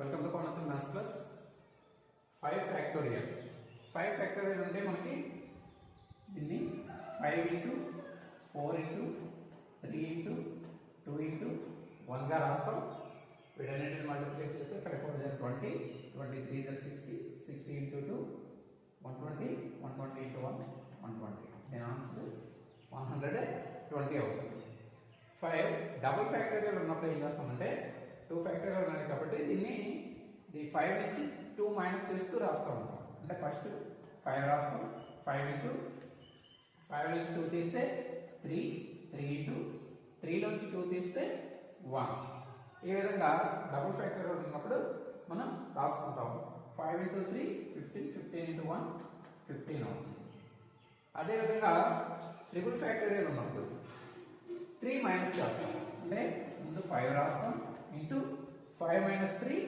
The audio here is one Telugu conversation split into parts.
Welcome to Pavan maths class. 5 factorial. 5 factorial అంటే మనకి దీన్ని 5 ఇంటూ 4 ఇంటూ 3 ఇంటూ 2 ఇంటూ 1గా రాస్తాం. వీటన్నిటిని మల్టిప్లై చేస్తే 5 4 జర్ 20, 23 జర్ 60, 60 ఇంటూ 2 120, 120 ఇంటూ 1 120. దీని ఆన్సర్ 120 అవుతుంది. 5 డబుల్ ఫ్యాక్టోరియల్ ఉన్నప్పుడు ఏం చేస్తామంటే 2 ఫ్యాక్టోరియల్ ఉన్నాయి కాబట్టి దీన్ని 5 నుంచి 2 మైనస్ చేస్తూ రాస్తూ ఉంటాం. అంటే ఫస్ట్ 5 రాస్తాం, 5 ఇంటూ 5 నుంచి 2 తీస్తే 3, 3 ఇంటూ 3 నుంచి 2 తీస్తే 1. ఈ విధంగా డబుల్ ఫ్యాక్టోరియల్ ఉన్నప్పుడు మనం రాసుకుంటాం. 5 ఇంటూ 3 15, 15 ఇంటూ 1 15 అవుతుంది. అదేవిధంగా ట్రిపుల్ ఫ్యాక్టోరియల్ ఉన్నప్పుడు 3 మైనస్ చేస్తాం. అంటే ముందు 5 రాస్తాం ఇంటూ 5 మైనస్ 3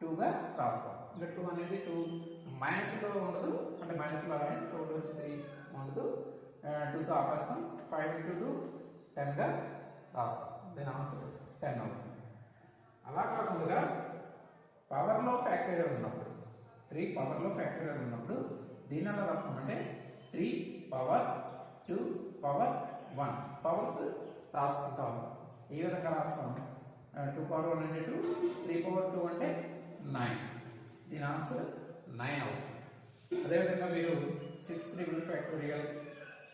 2గా రాస్తాం. ఇంకా 2 అనేది 2 మైనస్లో ఉండదు, అంటే మైనస్లో రాయండి. 2 వచ్చి 3 ఉండదు, 2తో ఆపేస్తాం. 5 ఇంటూ 2 10గా రాస్తాం. దీని ఆన్సర్ 10 అవుతుంది. అలా కాకుండా పవర్లో ఫ్యాక్టోరియల్ ఉన్నప్పుడు 3 పవర్లో ఫ్యాక్టోరియల్ ఉన్నప్పుడు దీని ఎలా రాస్తామంటే 3 పవర్ 2 పవర్ 1 పవర్స్ రాసుకుంటాం. ఏ విధంగా రాస్తాం? 2 పవర్ 1 అంటే 2, 3 పవర్ 2 అంటే 9. దీని ఆన్సర్ 9 అవుతుంది. అదేవిధంగా మీరు 6 ట్రిపుల్ ఫ్యాక్టోరియల్,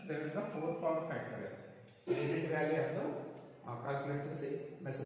అదేవిధంగా 4 పవర్ ఫ్యాక్టోరియల్, ఈ రెండింటి వాల్యూ ఎంతో కాల్కులేట్ చేసి మెసేజ్